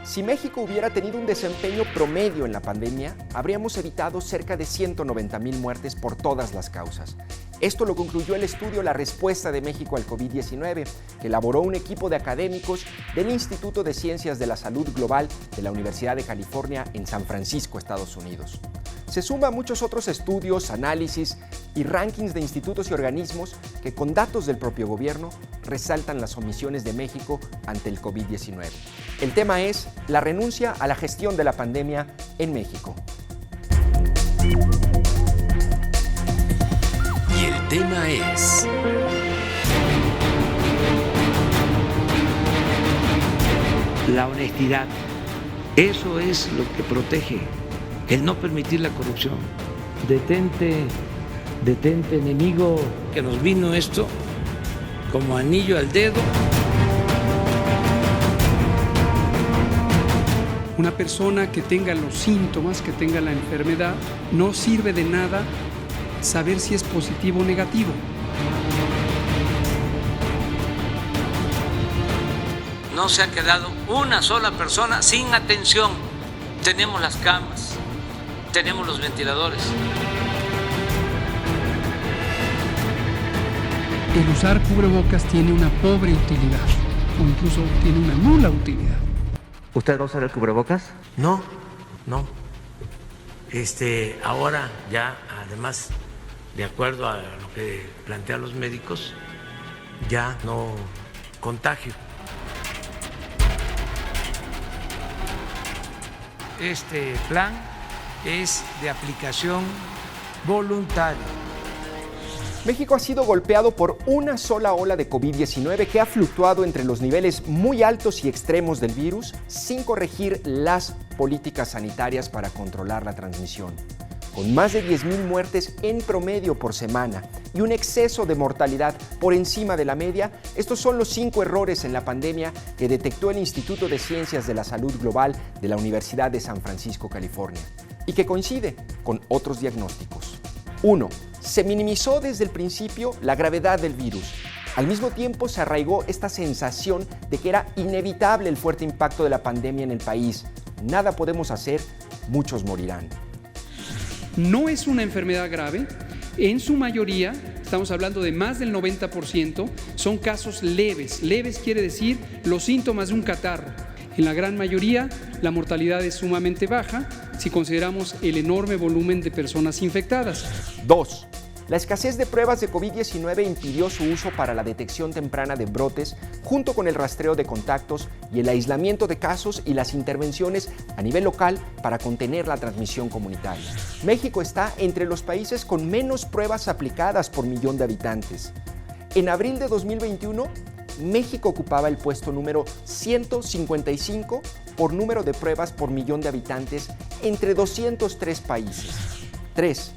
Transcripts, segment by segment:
Si México hubiera tenido un desempeño promedio en la pandemia, habríamos evitado cerca de 190,000 muertes por todas las causas. Esto lo concluyó el estudio La Respuesta de México al COVID-19, que elaboró un equipo de académicos del Instituto de Ciencias de la Salud Global de la Universidad de California en San Francisco, Estados Unidos. Se suma a muchos otros estudios, análisis y rankings de institutos y organismos que, con datos del propio gobierno, resaltan las omisiones de México ante el COVID-19. El tema es la renuncia a la gestión de la pandemia en México. Y el tema es la honestidad. Eso es lo que protege, el no permitir la corrupción. Detente, enemigo, que nos vino esto como anillo al dedo. Una persona que tenga los síntomas, que tenga la enfermedad, no sirve de nada saber si es positivo o negativo. No se ha quedado una sola persona sin atención. Tenemos las camas, tenemos los ventiladores. El usar cubrebocas tiene una pobre utilidad, o incluso tiene una nula utilidad. ¿Usted va a usar el cubrebocas? No. Ahora ya, además, de acuerdo a lo que plantean los médicos, ya no contagio. Este plan es de aplicación voluntaria. México ha sido golpeado por una sola ola de COVID-19 que ha fluctuado entre los niveles muy altos y extremos del virus sin corregir las políticas sanitarias para controlar la transmisión. Con más de 10,000 muertes en promedio por semana y un exceso de mortalidad por encima de la media, estos son los 5 errores en la pandemia que detectó el Instituto de Ciencias de la Salud Global de la Universidad de San Francisco, California, y que coincide con otros diagnósticos. 1. Se minimizó desde el principio la gravedad del virus. Al mismo tiempo se arraigó esta sensación de que era inevitable el fuerte impacto de la pandemia en el país. Nada podemos hacer, muchos morirán. No es una enfermedad grave, en su mayoría, estamos hablando de más del 90%, son casos leves. Leves quiere decir los síntomas de un catarro. En la gran mayoría, la mortalidad es sumamente baja si consideramos el enorme volumen de personas infectadas. 2. La escasez de pruebas de COVID-19 impidió su uso para la detección temprana de brotes, junto con el rastreo de contactos y el aislamiento de casos y las intervenciones a nivel local para contener la transmisión comunitaria. México está entre los países con menos pruebas aplicadas por millón de habitantes. En abril de 2021, México ocupaba el puesto número 155 por número de pruebas por millón de habitantes entre 203 países. 3.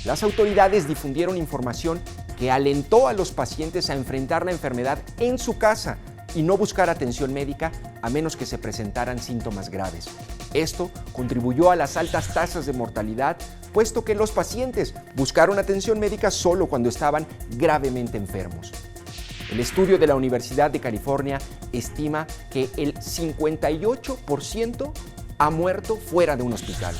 Las autoridades difundieron información que alentó a los pacientes a enfrentar la enfermedad en su casa y no buscar atención médica a menos que se presentaran síntomas graves. Esto contribuyó a las altas tasas de mortalidad, puesto que los pacientes buscaron atención médica solo cuando estaban gravemente enfermos. El estudio de la Universidad de California estima que el 58% ha muerto fuera de un hospital.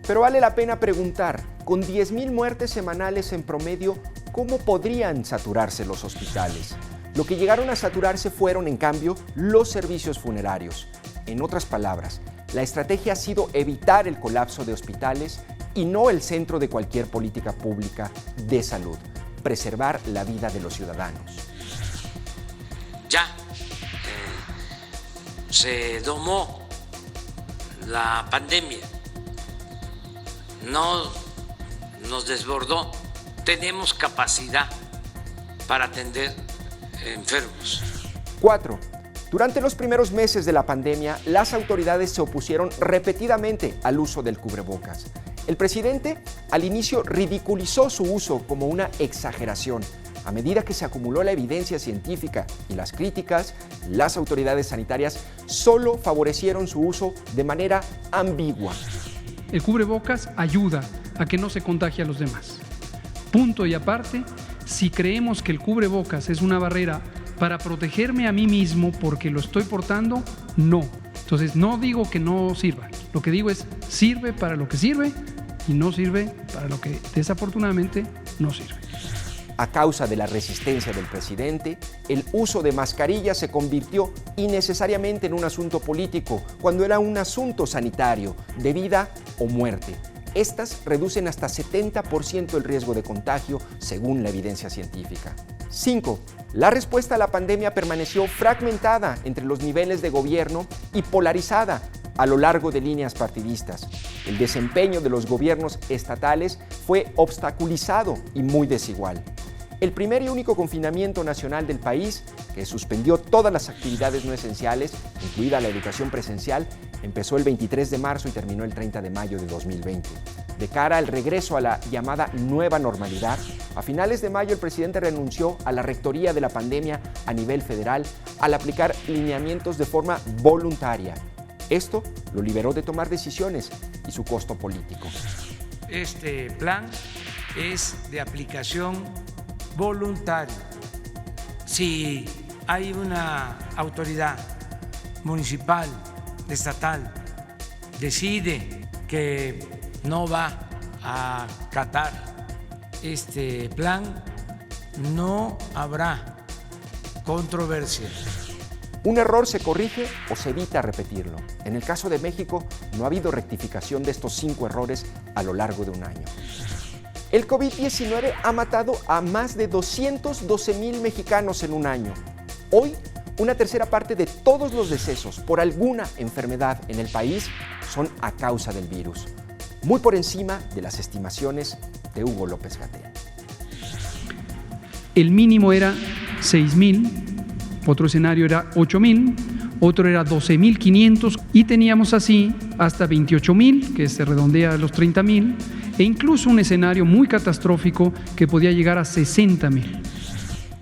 Pero vale la pena preguntar, con 10,000 muertes semanales en promedio, ¿cómo podrían saturarse los hospitales? Lo que llegaron a saturarse fueron, en cambio, los servicios funerarios. En otras palabras, la estrategia ha sido evitar el colapso de hospitales y no el centro de cualquier política pública de salud, preservar la vida de los ciudadanos. Ya se domó la pandemia. No nos desbordó, tenemos capacidad para atender enfermos. 4. Durante los primeros meses de la pandemia, las autoridades se opusieron repetidamente al uso del cubrebocas. El presidente al inicio ridiculizó su uso como una exageración. A medida que se acumuló la evidencia científica y las críticas, las autoridades sanitarias solo favorecieron su uso de manera ambigua. El cubrebocas ayuda a que no se contagie a los demás. Punto y aparte, si creemos que el cubrebocas es una barrera para protegerme a mí mismo porque lo estoy portando, no. Entonces, no digo que no sirva. Lo que digo es, sirve para lo que sirve y no sirve para lo que desafortunadamente no sirve. A causa de la resistencia del presidente, el uso de mascarillas se convirtió innecesariamente en un asunto político, cuando era un asunto sanitario, de vida o muerte. Estas reducen hasta 70% el riesgo de contagio, según la evidencia científica. 5. La respuesta a la pandemia permaneció fragmentada entre los niveles de gobierno y polarizada a lo largo de líneas partidistas. El desempeño de los gobiernos estatales fue obstaculizado y muy desigual. El primer y único confinamiento nacional del país, que suspendió todas las actividades no esenciales, incluida la educación presencial, empezó el 23 de marzo y terminó el 30 de mayo de 2020. De cara al regreso a la llamada nueva normalidad, a finales de mayo el presidente renunció a la rectoría de la pandemia a nivel federal al aplicar lineamientos de forma voluntaria. Esto lo liberó de tomar decisiones y su costo político. Este plan es de aplicación voluntaria. Si hay una autoridad municipal, estatal, decide que no va a acatar este plan, no habrá controversia. Un error se corrige o se evita repetirlo. En el caso de México, no ha habido rectificación de estos 5 errores a lo largo de un año. El COVID-19 ha matado a más de 212,000 mexicanos en un año. Hoy, una tercera parte de todos los decesos por alguna enfermedad en el país son a causa del virus, muy por encima de las estimaciones de Hugo López-Gatell. El mínimo era 6,000, otro escenario era 8,000, otro era 12,500 y teníamos así hasta 28,000, que se redondea a los 30,000, e incluso un escenario muy catastrófico que podía llegar a 60,000.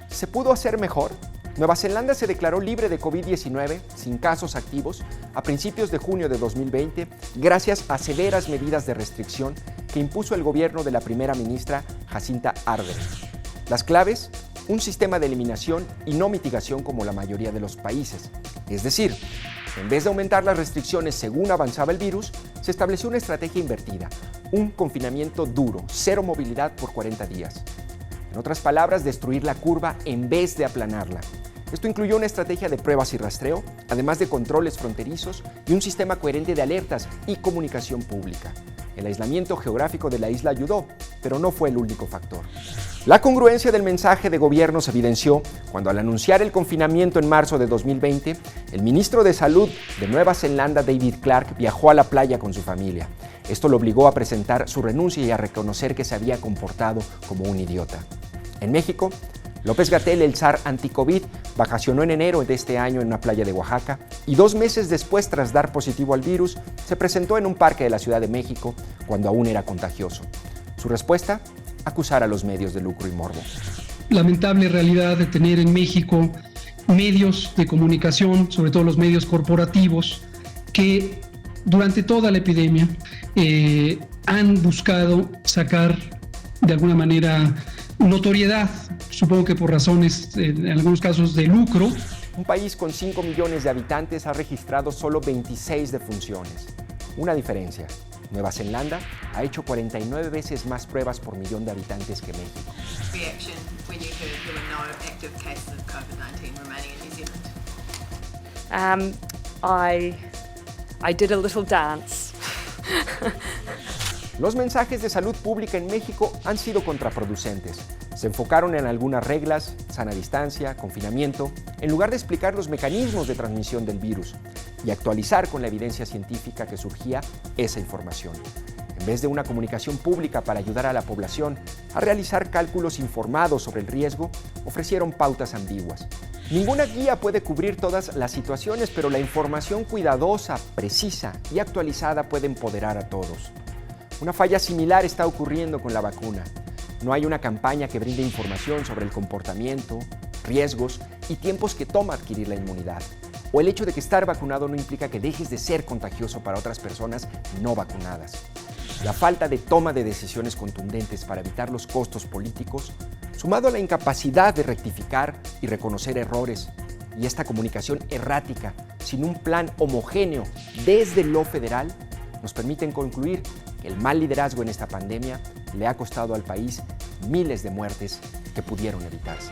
¿Se pudo hacer mejor? Nueva Zelanda se declaró libre de COVID-19, sin casos activos, a principios de junio de 2020, gracias a severas medidas de restricción que impuso el gobierno de la primera ministra Jacinta Ardern. Las claves: un sistema de eliminación y no mitigación como la mayoría de los países. Es decir, en vez de aumentar las restricciones según avanzaba el virus, se estableció una estrategia invertida, un confinamiento duro, cero movilidad por 40 días. En otras palabras, destruir la curva en vez de aplanarla. Esto incluyó una estrategia de pruebas y rastreo, además de controles fronterizos y un sistema coherente de alertas y comunicación pública. El aislamiento geográfico de la isla ayudó, pero no fue el único factor. La congruencia del mensaje de gobierno se evidenció cuando, al anunciar el confinamiento en marzo de 2020, el ministro de Salud de Nueva Zelanda, David Clark, viajó a la playa con su familia. Esto lo obligó a presentar su renuncia y a reconocer que se había comportado como un idiota. En México, López-Gatell, el zar anti-COVID, vacacionó en enero de este año en una playa de Oaxaca y 2 meses después, tras dar positivo al virus, se presentó en un parque de la Ciudad de México cuando aún era contagioso. Su respuesta: acusar a los medios de lucro y morbo. Lamentable realidad de tener en México medios de comunicación, sobre todo los medios corporativos, que durante toda la epidemia han buscado sacar de alguna manera notoriedad, supongo que por razones, en algunos casos, de lucro. Un país con 5 millones de habitantes ha registrado solo 26 defunciones. Una diferencia: Nueva Zelanda ha hecho 49 veces más pruebas por millón de habitantes que México. Reaction when you heard there were no active cases of COVID-19 remaining in New Zealand? I did a little dance. Los mensajes de salud pública en México han sido contraproducentes. Se enfocaron en algunas reglas, sana distancia, confinamiento, en lugar de explicar los mecanismos de transmisión del virus y actualizar con la evidencia científica que surgía esa información. En vez de una comunicación pública para ayudar a la población a realizar cálculos informados sobre el riesgo, ofrecieron pautas ambiguas. Ninguna guía puede cubrir todas las situaciones, pero la información cuidadosa, precisa y actualizada puede empoderar a todos. Una falla similar está ocurriendo con la vacuna. No hay una campaña que brinde información sobre el comportamiento, riesgos y tiempos que toma adquirir la inmunidad. O el hecho de que estar vacunado no implica que dejes de ser contagioso para otras personas no vacunadas. La falta de toma de decisiones contundentes para evitar los costos políticos, sumado a la incapacidad de rectificar y reconocer errores, y esta comunicación errática, sin un plan homogéneo desde lo federal, nos permiten concluir que el mal liderazgo en esta pandemia le ha costado al país miles de muertes que pudieron evitarse.